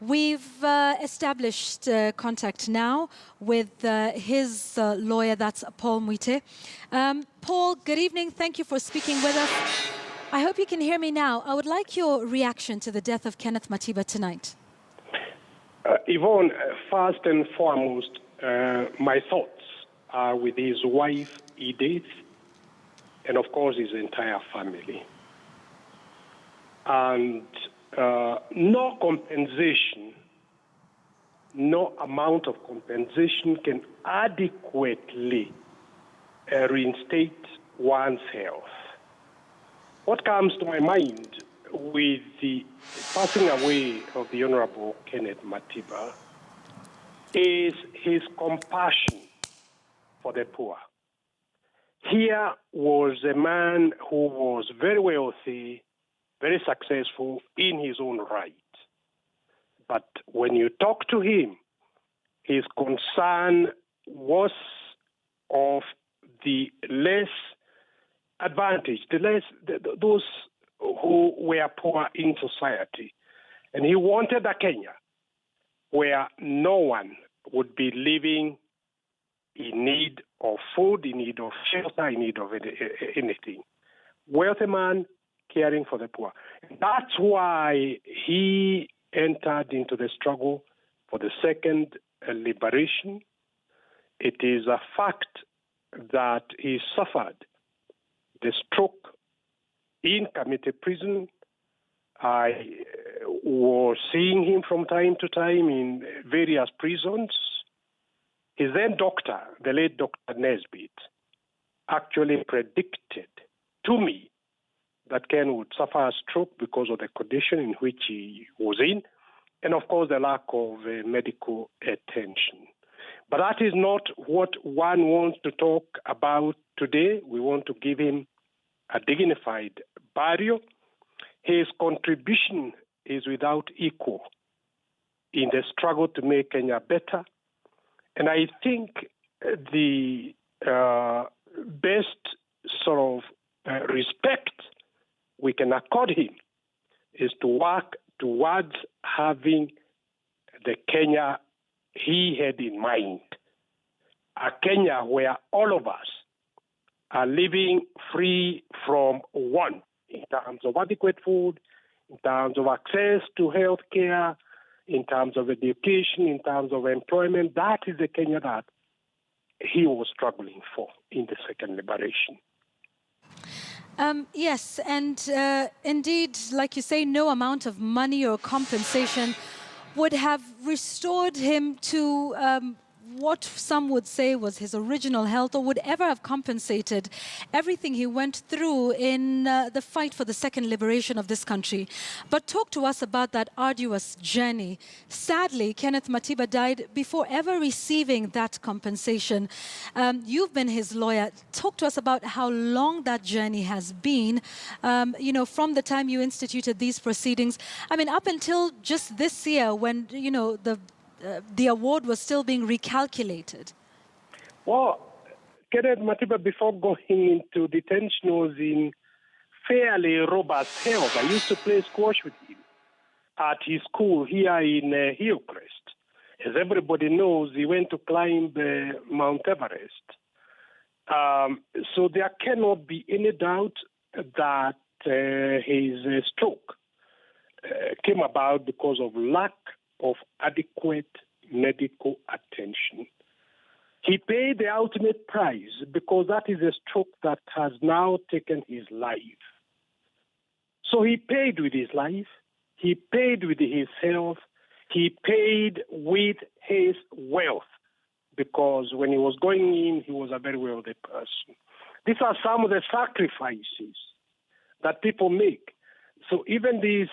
We've established contact now with his lawyer, that's Paul Muite. Paul, good evening. Thank you for speaking with us. I hope you can hear me now. I would like your reaction to the death of Kenneth Matiba tonight. Yvonne, first and foremost, my thoughts are with his wife, Edith, and of course his entire family. And no compensation, no amount of compensation can adequately reinstate one's health. What comes to my mind with the passing away of the Honorable Kenneth Matiba is his compassion for the poor. Here was a man who was very wealthy, very successful in his own right. But when you talk to him, his concern was of the less advantaged, those who were poor in society. And he wanted a Kenya where no one would be living in need of food, in need of shelter, in need of anything. Wealthy man caring for the poor. That's why he entered into the struggle for the second liberation. It is a fact that he suffered the stroke in Kamite prison. I was seeing him from time to time in various prisons. His then doctor, the late Dr. Nesbitt, actually predicted to me that Ken would suffer a stroke because of the condition in which he was in, and of course the lack of medical attention. But that is not what one wants to talk about today. We want to give him a dignified burial. His contribution is without equal in the struggle to make Kenya better. And I think the best sort of respect we can accord him is to work towards having the Kenya he had in mind, a Kenya where all of us are living free from want in terms of adequate food, in terms of access to health care, in terms of education, in terms of employment. That is the Kenya that he was struggling for in the second liberation. Yes, and indeed, like you say, no amount of money or compensation would have restored him to what some would say was his original health, or would ever have compensated everything he went through in the fight for the second liberation of this country. But talk to us about that arduous journey. Sadly, Kenneth Matiba died before ever receiving that compensation. You've been his lawyer. Talk to us about how long that journey has been, from the time you instituted these proceedings. I mean, up until just this year when, the award was still being recalculated. Well, Kenneth Matiba, before going into detention, was in fairly robust health. I used to play squash with him at his school here in Hillcrest. As everybody knows, he went to climb Mount Everest. So there cannot be any doubt that his stroke came about because of lack of adequate medical attention. He paid the ultimate price because that is a stroke that has now taken his life. So he paid with his life, he paid with his health, he paid with his wealth, because when he was going in, he was a very wealthy person. These are some of the sacrifices that people make. So even this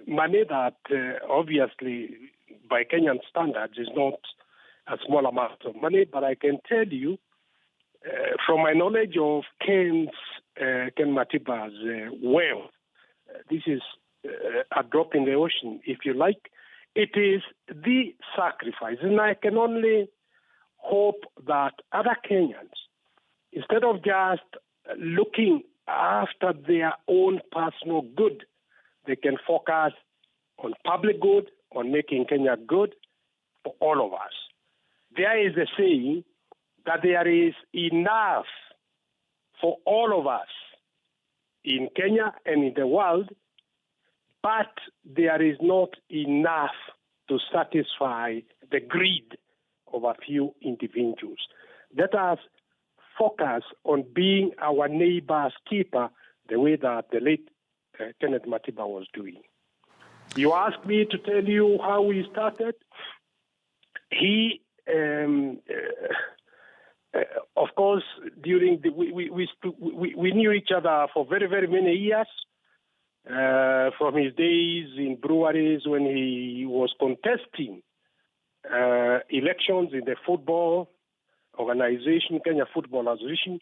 money that obviously by Kenyan standards is not a small amount of money, but I can tell you from my knowledge of Ken Matiba's wealth, this is a drop in the ocean, if you like. It is the sacrifice. And I can only hope that other Kenyans, instead of just looking after their own personal good, they can focus on public good, on making Kenya good for all of us. There is a saying that there is enough for all of us in Kenya and in the world, but there is not enough to satisfy the greed of a few individuals. Let us focus on being our neighbor's keeper the way that the late Kenneth Matiba was doing. You asked me to tell you how he started. He, of course, during we knew each other for very, very many years. From his days in breweries when he was contesting elections in the football organization, Kenya Football Association,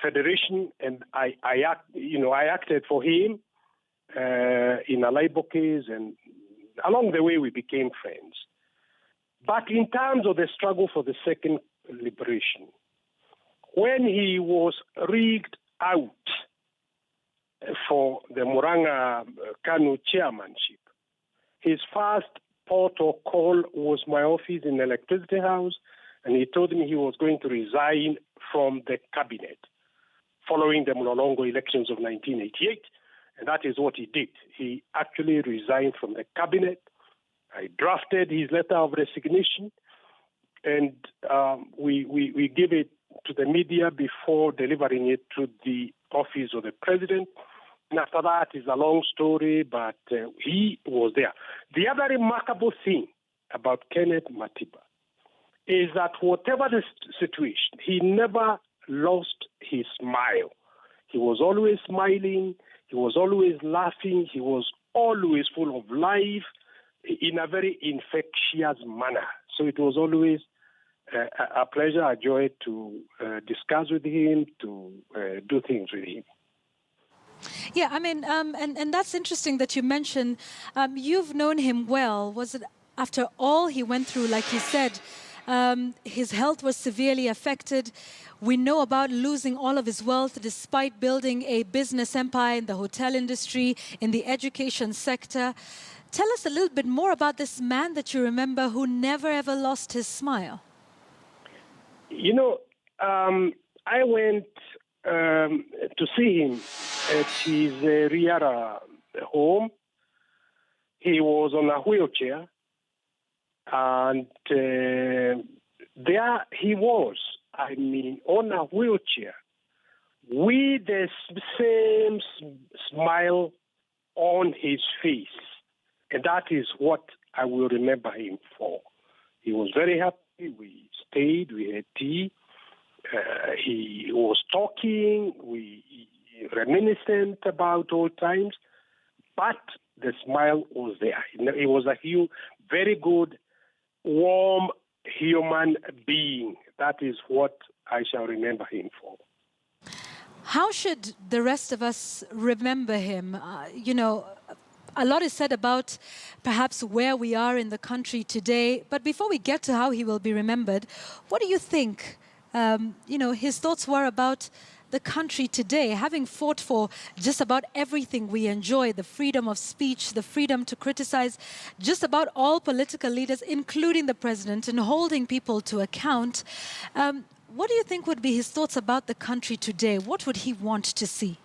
Federation, and I acted for him in a libel case, and along the way we became friends. But in terms of the struggle for the second liberation, when he was rigged out for the Muranga Kanu chairmanship, his first port of call was my office in the Electricity House, and he told me he was going to resign from the cabinet following the Mlolongo elections of 1988, and that is what he did. He actually resigned from the cabinet. I drafted his letter of resignation, and we gave it to the media before delivering it to the office of the president. And after that is a long story, but he was there. The other remarkable thing about Kenneth Matiba is that whatever the situation, he never lost his smile. He was always smiling. He was always laughing. He was always full of life in a very infectious manner. So it was always a pleasure, a joy to discuss with him, to do things with him. Yeah, I mean, and that's interesting that you mentioned you've known him well. Was it after all he went through, like you said, his health was severely affected. We know about losing all of his wealth despite building a business empire in the hotel industry, in the education sector. Tell us a little bit more about this man that you remember who never ever lost his smile. You know, I went to see him at his Riara home. He was on a wheelchair, and there he was, on a wheelchair, with the same smile on his face. And that is what I will remember him for. He was very happy. We stayed, we had tea. He was talking, we reminiscent about old times, but the smile was there. He was a very good, warm human being. That is what I shall remember him for. How should the rest of us remember him? A lot is said about perhaps where we are in the country today. But before we get to how he will be remembered, what do you think, his thoughts were about the country today, having fought for just about everything we enjoy, the freedom of speech, the freedom to criticize just about all political leaders, including the president, and holding people to account. What do you think would be his thoughts about the country today? What would he want to see?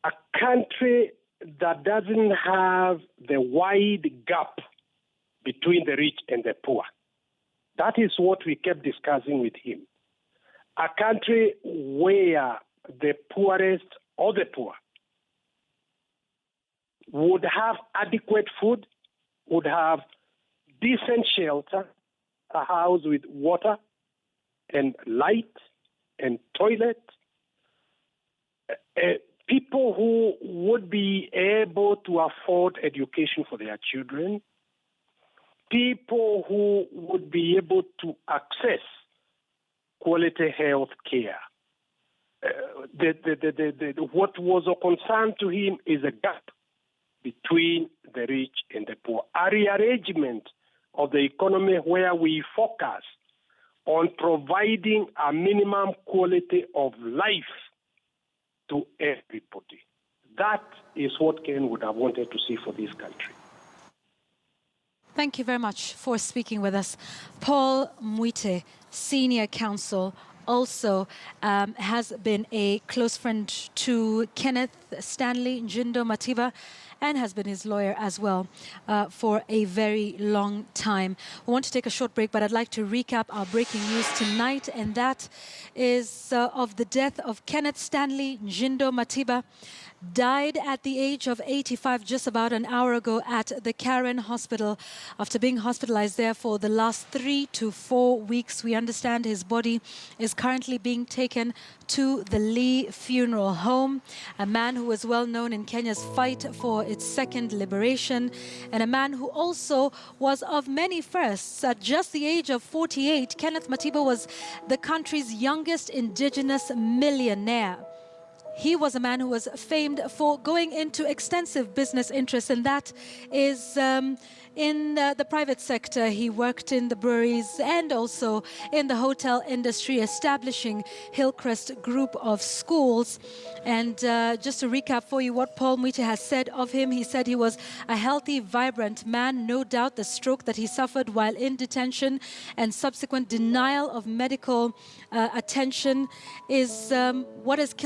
A country that doesn't have the wide gap between the rich and the poor. That is what we kept discussing with him. A country where the poorest or the poor would have adequate food, would have decent shelter, a house with water and light and toilet, people who would be able to afford education for their children, people who would be able to access quality health care. What was a concern to him is a gap between the rich and the poor. A rearrangement of the economy where we focus on providing a minimum quality of life to everybody. That is what Ken would have wanted to see for this country. Thank you very much for speaking with us. Paul Muite, Senior Counsel, also has been a close friend to Kenneth Stanley Njindo Matiba and has been his lawyer as well for a very long time. We want to take a short break, but I'd like to recap our breaking news tonight, and that is of the death of Kenneth Stanley Njindo Matiba. Died at the age of 85 just about an hour ago at the Karen Hospital after being hospitalized there for the last 3 to 4 weeks. We understand his body is currently being taken to the Lee Funeral Home, a man who was well known in Kenya's fight for its second liberation, and a man who also was of many firsts. At just the age of 48, Kenneth Matiba was the country's youngest indigenous millionaire. He was a man who was famed for going into extensive business interests, and that is in the private sector. He worked in the breweries and also in the hotel industry, establishing Hillcrest Group of Schools. And just to recap for you what Paul Muite has said of him, he said he was a healthy, vibrant man. No doubt the stroke that he suffered while in detention and subsequent denial of medical attention is what has killed